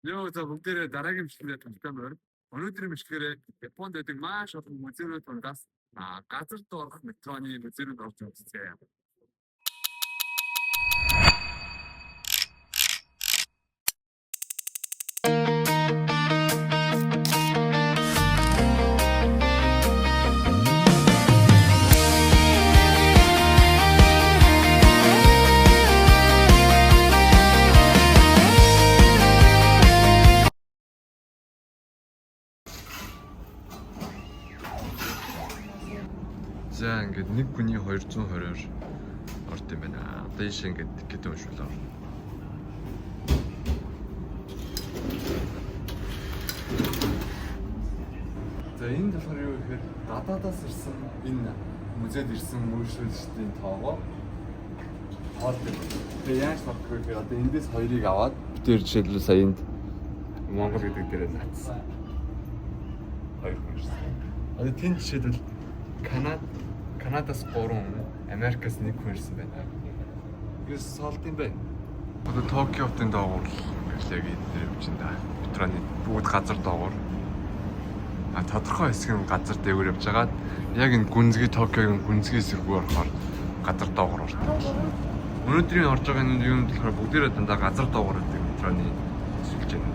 Нөө за бүгдээрээ дараагийн бичлэгээр томтомоор өнөөдрийн бичлэгээрээ Японд байдаг маш олон музейнууд тундаас газар доорх метроны музейнууд орж үзье. За ингээд нэг хүний 220-оор орд юм байна. Одоо ийш ингээд тикет уншуулаа. За энэ болохоор юу гэхээр гадаадаас ирсэн энэ музейд ирсэн мөрөшлөлтийн тоогоо хоол дээр. Тэгээ яаж бодох вэ гэхээр одоо эндээс хоёрыг аваад бид жишээлбэл сая энд Монгол гэдэг дээрээ наацсан. Хоёр хүн ирсэн. Одоо тэнд жишээлбэл Канадаас 3 хүн, Америкаас 1 хүн ирсэн байна. Гээс солд юм байна. Одоо Токиотын доогуур яг энэ юм да. Метроны бүгд газар доогуур. Тодорхой хэсэг нь газар дээгүүр явж байгаа. Яг энэ гүнзгий Токиогийн гүнзгий эсрэгүү орохоор газар доогуур ордог. Өнөөдрийн орж байгаа энэ юм болохоор бүгдээрээ дандаа газар доогуур байдаг метроны сүлж байна.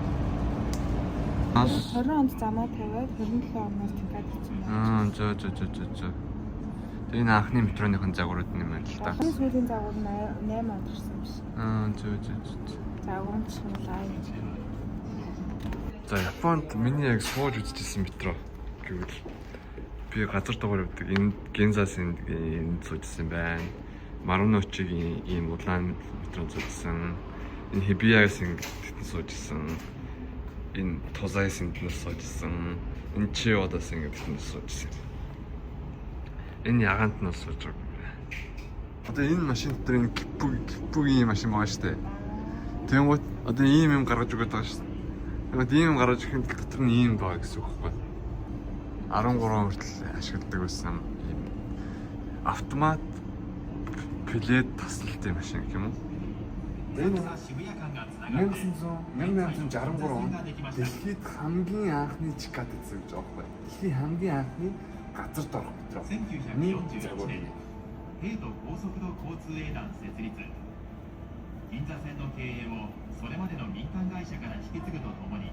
20 онд замаа тавиад 27 оноос тикет хийсэн. За. Тэгээ энэ анхны метроныхон загварууд юм байна л да. Анхны сүүлийн загвар 8 онд ирсэн юм шиг. Загвар нь шимлаа. За Японд миний яг сууж үзчихсэн метро гэвэл би газар доогоор явдаг энэ Гензасын энэ суужсэн байна. Маруночигийн ийм улаан метро суужсэн. Энэ Хибиясын гэдэгт суужсэн. Энэ Тозайсын гэдэгт суужсэн. Энэ Чиодасын гэдэгт суужсэн. Энэ ягаант нь сууж байгаа. Одоо энэ машин дээр энэ гиппугийн машин байгаа шүү дээ. Тэнгуут одоо ийм юм гаргаж өгöd байгаа шүү дээ. Тэгвэл ийм гаргаж ихэнд дотор нь ийм байгаа гэсэн үг байхгүй. 13 хүртэл ашигладаг байсан ийм автомат пилет таслалтын машин гэх юм уу? Энэ 1863 онд дэлхийд хамгийн анхны Чикат гэсэн үг байгаа байхгүй. Дэлхийн хамгийн анхны газар доорх метро. 平都高速度交通営団設立。銀座線の経営をそれまでの民間会社から引き継ぐとともに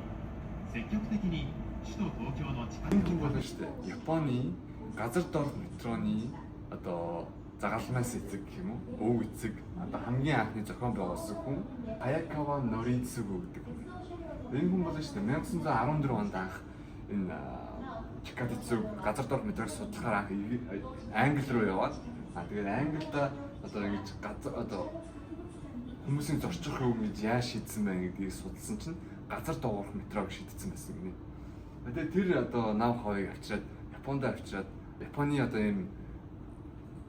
積極的に首都東京の地下鉄 юм болно шүү дээ. Японы газар доорх метроны одоо загалмаас эцэг гэх юм уу? Өв эцэг одоо хамгийн анхны зохион байгуулсан хүн Hayakawa Noritsugu гэдэг хүн. Энэ хүн болно шүү дээ. 1914 онд анх энэ Чикатицу газар доорх метрог судлахаар Англи руу яваад тэгээд Англида одоо ингэж одоо хүмүүсийн зорчих хөв гэж яаж шийдсэн байна гэдгийг судалсан чинь газар доогоорх метрог шийдсэн байсан гинэ. Тэгээд тэр одоо нав хавыг авчираад Японд авчираад Японы одоо ийм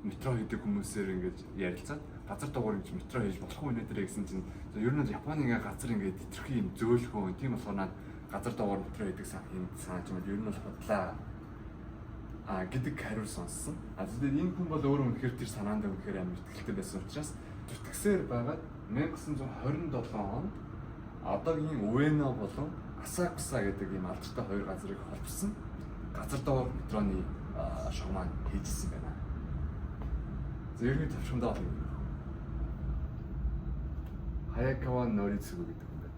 метро хийдэг хүмүүсээр ингэж ярилцаад газар доогоор ингэж метро хийж болох уу нэ гэсэн чинь ер нь Японы ингээ газар ингээ тэтэрхий юм зөөлхөө тийм болохоор наад газар доогоор метро хийдэг санаж юм ер нь бол бодлаа гэдэг хариу сонссон. Тэгээд энэ хүн бол өөрөө үнэхээр тэр санаанд үнэхээр амар ихтэй байсан учраас зүтгэсээр байгаад 1927 онд одоогийн Уэно болон Асакуса гэдэг ийм алдартай хоёр газрыг холбосон газар доогоор метроны шугамаа хийжсэн байна. Зэрэг төвшөндөө байна. Hayakawa Noritsugu гэдэг хүн байна.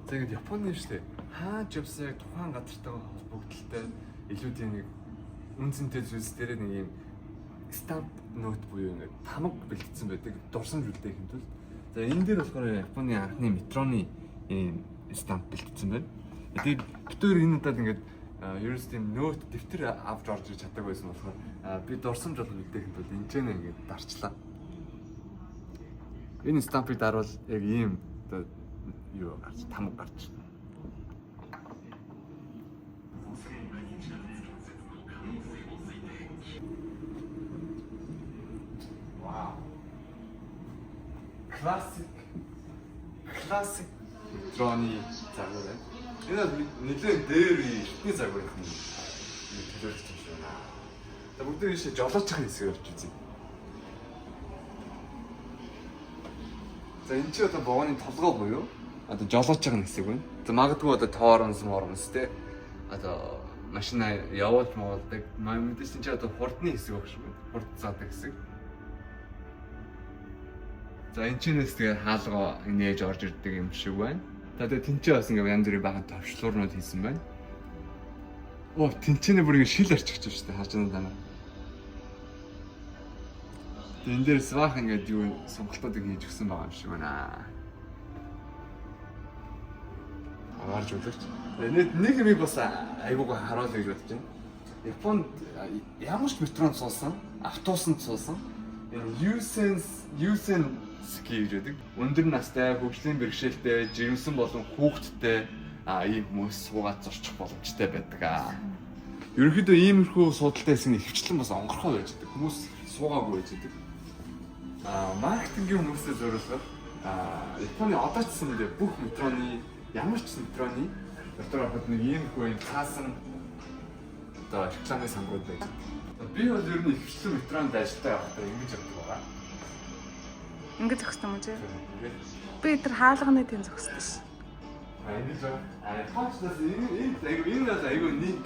Тэгээд Японы шүү дээ. Хаач явсан яг тухайн газартайгаа холбогдлолтой илүү тийм нэг үнцэнтэй зүйлс дээр нэг юм стамп нот буюу ингээд тамга бэлтгэсэн байдаг дурсамж үлдээх юм тул. За энэ дээр болохоор Японы анхны метроны ийм стамп бэлтгэсэн байна. Тэгээд битүүр энэ удаад ингээд ерөөс тийм нот дэвтэр авч орж ирж чаддаг байсан болохоор би дурсамж бол үлдээх юм тул энэ ч ингээд дарчлаа. Энэ стампыг дарвал яг ийм одоо юу гарч тамга гарч. Классик метроны загвар байна. Энэ нэлээд дээр эртний загвар юм. Төлөвлөж байна. За бүгд ийшээ жолоочхын хэсгээр орж үзье. За энэ ч одоо богоны толгой буюу одоо жолооч байгаа хэсэг байна. За магадгүй одоо тоормс те одоо машина явуулж муулдаг. Мэдээж чи одоо хурдны хэсэг багш байна. Хурд заадаг хэсэг. За энэ чинээс тэгээ хаалгаа нээж орж ирдэг юм шиг байна. За тэгээ тэнцээ бас ингээм янз бүрийн багын товчлуурнууд хийсэн байна. Оо тэнцэнэ бүр ингэ шил арчихж байна шүү дээ. Хааж байгаа даа. Энэ дээр свах ингээд юу сонголтуудыг хийж өгсөн байгаа юм шиг байна. Аваарж үзэж. Нэг юм бас айгуугаа харуулъя гэж бодож байна. Японд ямар ч метронд суусан, автобусанд суусан. Юсен ски гэдэг. Өндөр настай, хөгжлийн бэрхшээлтэй, жирэмсэн болон хүүхэдтэй ийм хүмүүс суугаад зорчих боломжтой байдаг. Ерөнхийдөө иймэрхүү судалтай хэсэг нь хөвчлэн бас онгорхоо байж байгаа. Хүмүүс суугаагүй байж байгаа. Маркетингийн хүмүүстэй зориулсан. Японы одоо ч гэсэн бүх метроны ямар ч метроны дотор хад нэг иймэрхүү юм цаасан одоо рекламын сангууд байдаг. Би бол ер нь хөвчлэн метронд ажилладаг байхдаа ингэж явдаг байгаа. Ингээд зогссон юм уу? Би тэр хаалганы тийм зогссон ш. Ингэж хаачлаас энэ бол айгүй нэг.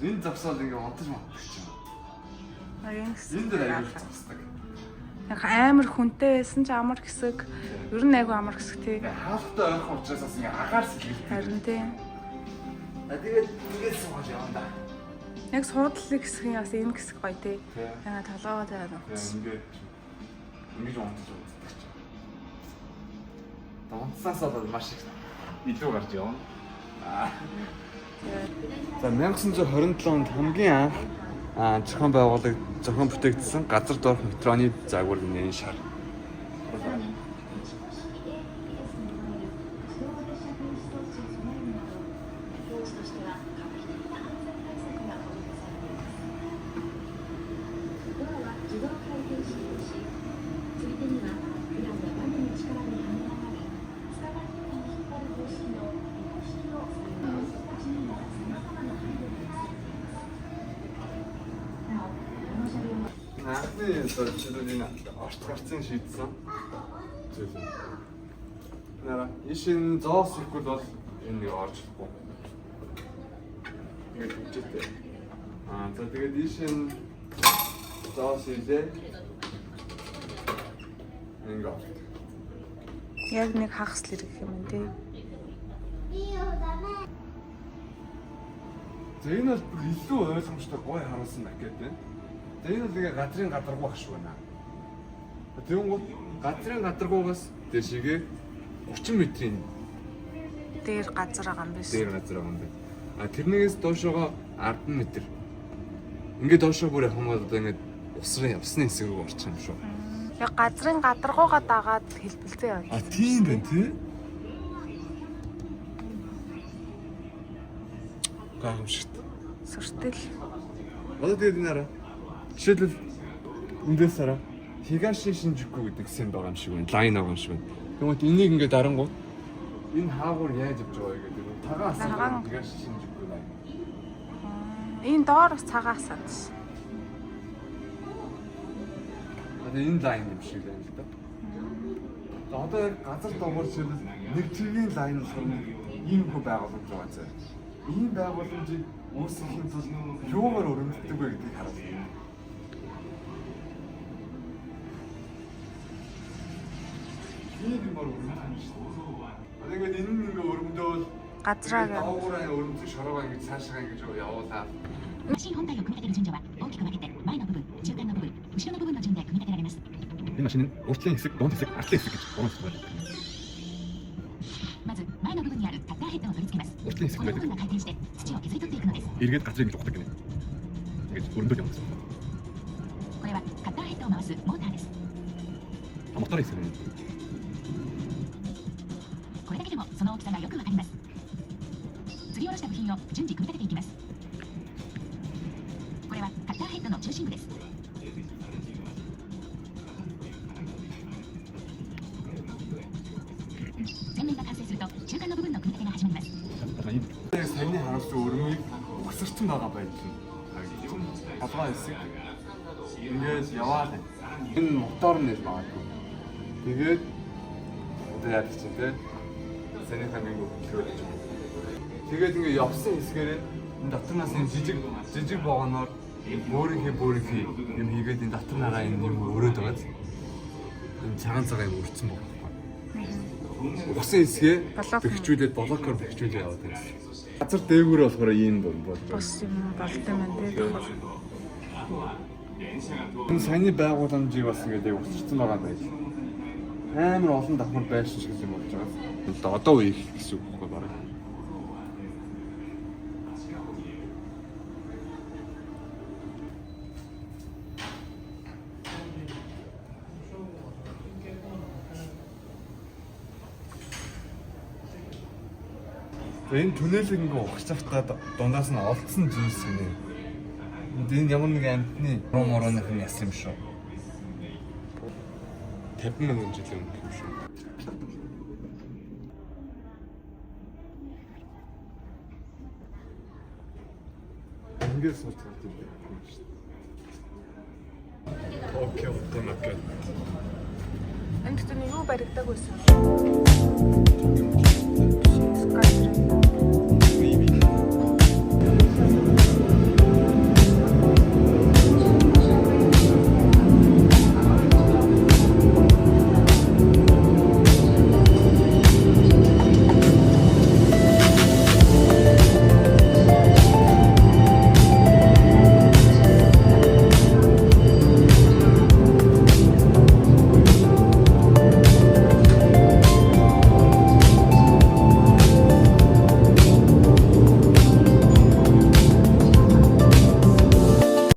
Энэ зогсоод ингээ онтож модчих юм. Энэ дээр айгүй зогсдог. Яг амар хүнтэй байсан ч амар хэсэг. Ер нь айгүй амар хэсэг тий. Хаалттай ойрхон учраас бас ингээ агаар сэлгэлтэй. Харин тий. Тэгээд сууж явна. Яг суудлын хэсгийн бас энэ хэсэг гоё тий. Яна толгоо заяа. Ингэж онтож үздэг чинь. Онцсаас бол маш их илүү гарч явна. За 1927 онд хамгийн анх зохион байгуулалт зохион бүтээгдсэн газар доорх метроны загвар гэнэ шар. 저는 орчгорцын шийдсэн. Зүйл. Нара ишин зоос ихгүй бол энэ нэг орж ихгүй. Ингээд үчтэй. За тэгээд ишин зоос илээ. Ингээд. Яг нэг хагас л ирэх юм тий. За энэ бол илүү ойлгомжтой гой харуулсан байх гэдэг. За энэ бол ингээ газрын гадаргуу багш байна. Тэгвэл газрын гадаргуугаас дэшигээ 30 метрийн дээр газар байгаа юм биш. Дээр газар байгаа юм байна. Тэрнээс доошоогоо 10 метр. Ингээ доошоо бүр явах юм бол одоо ингээ усрын явсны хэсэг рүү орчих юм шүү. Яг газрын гадаргуугаа дагаад хэлбэлцээ яваа. Тийм байна тий. Гайхамшигт. Сүртэл. Одоо тэгээд энэ араа. Жишээлбэл эндээс араа Хигаши Шинжуку гэдэг сэн байгаа юм шиг байна. Лайн байгаа юм шиг байна. Тэгмээд энийг ингээд дарангууд энэ хаагуур яаж явж байгаа гэдэг нь цагаас Хигаши Шинжуку лайн. Энэ доор бас цагаас ш. Одоо энэ лайн юм шиг байна л да. Одоо яг газар доогоор жишээлбэл нэг чигийн лайн болохоор ийм хөө байгууламж байгаа зэ. Ийм байгууламжийг үүсгэхийн тулд юугаар өрөмжлөдөг вэ гэдгийг харуулна. Ийм мөр өрөмжлөж шүү. Ингээд энэ нь ингээ өрөмдөөл газраа доогоороо өрөмжлөж шороогоо ингээ цаашаа ингээ явуулаад マシン本体を組み立てる順序は大きく分けて前の部分、中間の部分、後ろの部分の順で組み立てられます。 Энэ машины уртлын хэсэг, дунд хэсэг, артлын хэсэг гэж гурван хэсэг байна. まず前の部分にあるカッターヘッドを取り付けます。 Уртлын хэсэг この部 байдаг. 分が回転して土を削り取っていくのです。 Эргээд газрыг ингэж ухдаг гинэ. Ингэж өрөндөл явуулсан. これはカッターヘッドを回すモーターです。 Моторын хэсэг нь. これだけでもその大きさがよくわかります。吊り下ろした部品を順次組み立てていきます。これはカッターヘッドの中心部です。全面が完成すると中間の部分の組み立てが始まります。 саяны харуулсан өрмийг өгсөрсөн байгаа байдал нь. Толгой хэсэг. Ингээд яваад энэ мотор нэр магадгүй. Тэгээд одоо яадаг чинь те. Санийхаа нэг хөтлөөж. Тэгээд ингээ явсан хэсгээрээ энэ дотроос энэ жижиг боогоноор өөрийнхөө юм хийгээд энэ дотор нараа энэ юм өрөөд байгаа. Энэ цагаан цагаан юм өрцөн байгаа байхгүй. Усан хэсгээ бэхжүүлээд блокоор бэхжүүлээ яваад байна. Газар дээгүүр болохоор ийм болж байгаа. Бос юм болтой маань тийм. Энэ саяны байгууламжийг бас ингээд яг өсөрсөн байгаа байж. Амар олон давхар байшин шиг юм болж байгаа. Одоо үеих гэсэн үг байхгүй бараг. Энэ түнэлэг ингээ ухаж тавтаад дундаас нь олдсон жинс гинэ. Энэ ямар нэг амтны мороных нь яс юм шүү. 50 мянган жилийн өмнө юм шүү. Ингээс сууж байгаа юм шүү. Токио Тонакэ. Энд ч юу баригдаг байсан.